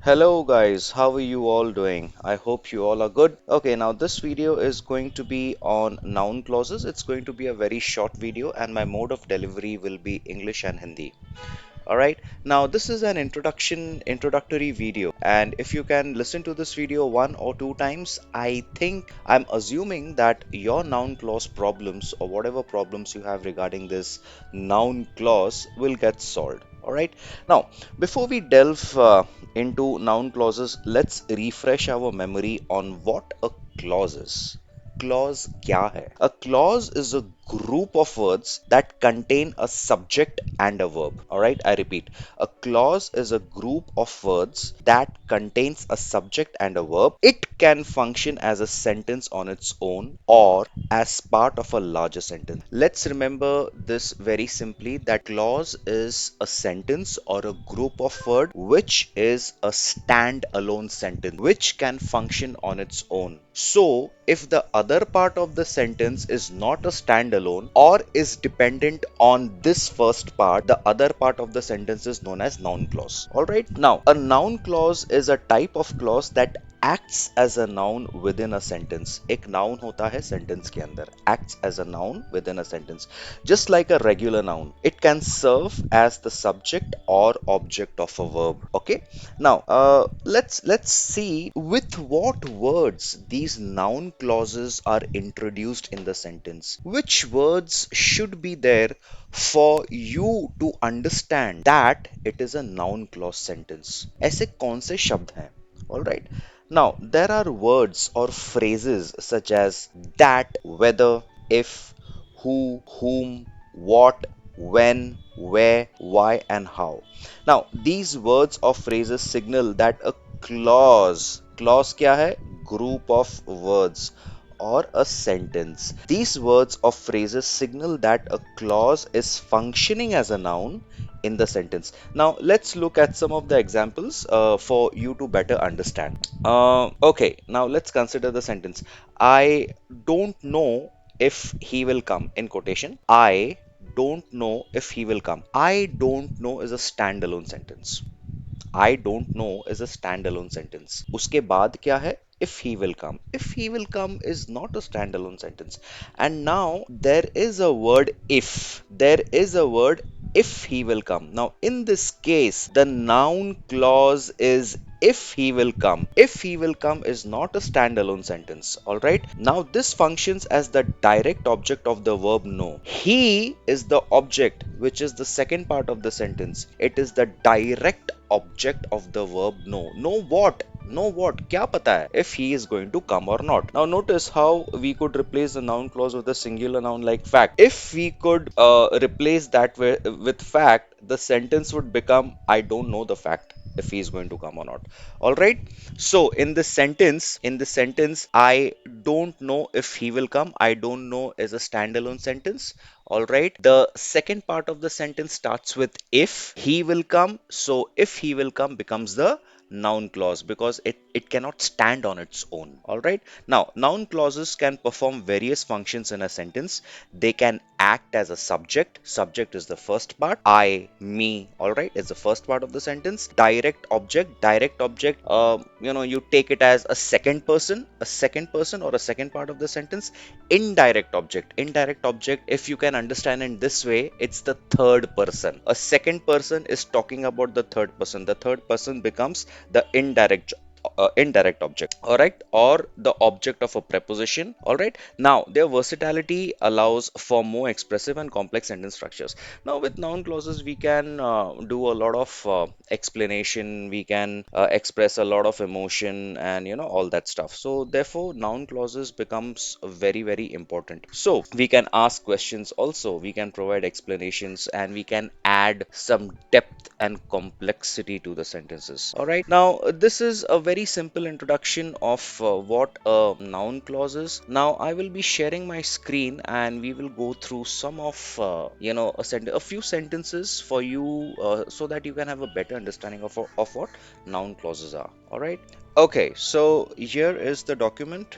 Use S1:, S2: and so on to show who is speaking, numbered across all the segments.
S1: Hello guys, how are you all doing? I hope you all are good. Okay, now this video is going to be on noun clauses. It's going to be a very short video and my mode of delivery will be English and Hindi. All right. Now this is an introductory video, and if you can listen to this video one or two times, I'm assuming that your noun clause problems or whatever problems you have regarding this noun clause will get solved. All right. Now, before we delve into noun clauses, let's refresh our memory on what a clause is. Clause क्या है? A clause is a group of words that contain a subject and a verb. All right, I repeat. A clause is a group of words that contains a subject and a verb. It can function as a sentence on its own or as part of a larger sentence. Let's remember this very simply that clause is a sentence or a group of words which is a stand-alone sentence which can function on its own. So, if the other part of the sentence is not a standalone or is dependent on this first part, the other part of the sentence is known as noun clause. Alright, now a noun clause is a type of clause that acts as a noun within a sentence. एक noun होता है sentence के अंदर, acts as a noun within a sentence. Just like a regular noun, it can serve as the subject or object of a verb. Okay, now let's see with what words these noun clauses are introduced in the sentence. Which words should be there for you to understand that it is a noun clause sentence? ऐसे कौन से शब्द हैं? All right. Now, there are words or phrases such as that, whether, if, who, whom, what, when, where, why, and how. Now, these words or phrases signal that a clause क्या है? Group of words or a sentence. These words or phrases signal that a clause is functioning as a noun in the sentence. Now, let's look at some of the examples for you to better understand. Okay, now let's consider the sentence. I don't know if he will come, in quotation. I don't know if he will come. I don't know is a standalone sentence. I don't know is a standalone sentence. उसके बाद क्या है? If he will come. If he will come is not a standalone sentence. And now there is a word if. There is a word if he will come. Now in this case, the noun clause is if he will come. If he will come is not a standalone sentence. Alright. Now this functions as the direct object of the verb know. He is the object, which is the second part of the sentence. It is the direct object of the verb know. Know what? Know what? क्या पता है if he is going to come or not. Now notice how we could replace the noun clause with a singular noun like fact. If we could replace that with fact, the sentence would become I don't know the fact if he is going to come or not. All right. So in the sentence, I don't know if he will come. I don't know is a standalone sentence. All right. The second part of the sentence starts with if he will come. So if he will come becomes the noun clause because it cannot stand on its own. All right. Now, noun clauses can perform various functions in a sentence. They can act as a subject. Subject is the first part. I, me, all right, is the first part of the sentence. Direct object, you take it as a second person or a second part of the sentence. Indirect object, if you can understand in this way, it's the third person. A second person is talking about the third person. The third person becomes the indirect object, all right, or the object of a preposition. All right, now their versatility allows for more expressive and complex sentence structures. Now with noun clauses we can do a lot of explanation, we can express a lot of emotion and all that stuff. So therefore noun clauses becomes very important. So we can ask questions also, we can provide explanations, and we can add some depth and complexity to the sentences. All right, now this is a very simple introduction of what a noun clause is. Now I will be sharing my screen and we will go through some of a few sentences for you so that you can have a better understanding of what noun clauses are. All right. Okay, so here is the document.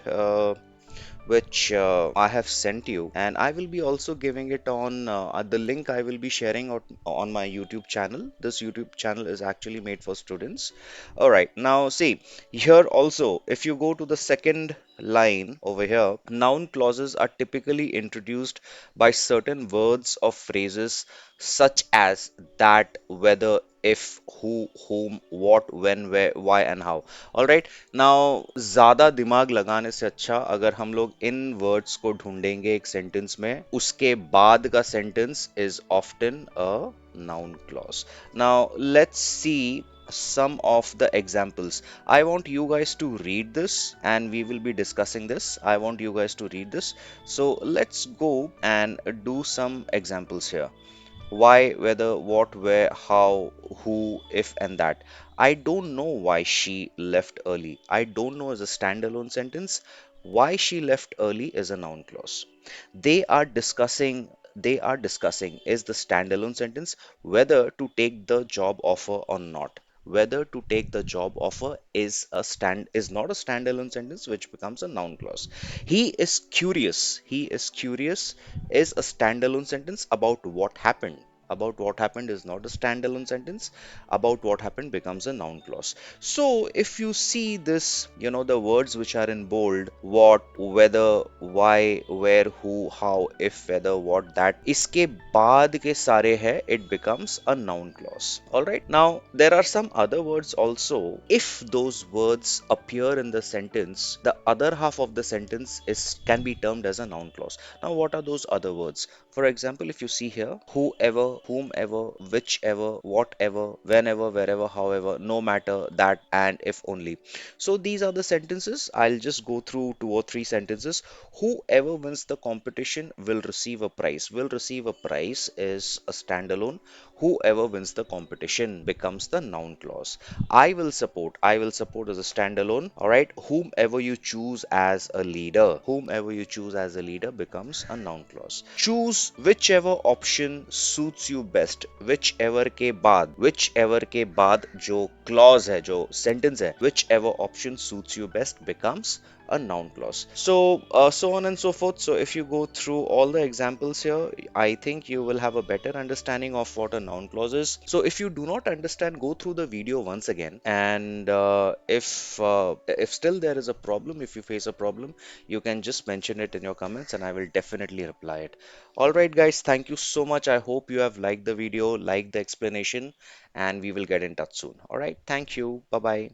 S1: which I have sent you, and I will be also giving it on the link I will be sharing on my YouTube channel. This YouTube channel is actually made for students. All right, now see here also, if you go to the second line over here, noun clauses are typically introduced by certain words or phrases such as that, whether, if, who, whom, what, when, where, why, and how. All right. Now ज्यादा दिमाग लगाने से अच्छा अगर हम लोग इन words को ढूंढेंगे एक सेंटेंस में, उसके बाद का sentence is often a noun clause. Now let's see some of the examples. I want you guys to read this and we will be discussing this. I want you guys to read this. So let's go and do some examples here. Why, whether, what, where, how, who, if, and that. I don't know why she left early. I don't know is a standalone sentence. Why she left early is a noun clause. They are discussing is the standalone sentence, whether to take the job offer or not. Whether to take the job offer is not a standalone sentence, which becomes a noun clause. He is curious is a standalone sentence. About what happened is not a standalone sentence. About what happened becomes a noun clause. So if you see this, the words which are in bold, what, whether, why, where, who, how, if, whether, what, that, इसके बाद के सारे है, it becomes a noun clause. All right. Now there are some other words also. If those words appear in the sentence, the other half of the sentence is can be termed as a noun clause. Now what are those other words? For example, if you see here, whoever, whomever, whichever, whatever, whenever, wherever, however, no matter, that, and if only. So these are the sentences. I'll just go through two or three sentences. Whoever wins the competition will receive a prize. Will receive a prize is a standalone. Whoever wins the competition becomes the noun clause. I will support as a standalone. All right. Whomever you choose as a leader becomes a noun clause. Choose whichever option suits you best. whichever के बाद जो clause है, जो sentence है, whichever option suits you best becomes a noun clause. So on and so forth. So if you go through all the examples here, I think you will have a better understanding of what a noun clause is. So if you do not understand, go through the video once again. And if still there is a problem, if you face a problem, you can just mention it in your comments, and I will definitely reply it. All right, guys. Thank you so much. I hope you have liked the video, liked the explanation, and we will get in touch soon. All right. Thank you. Bye bye.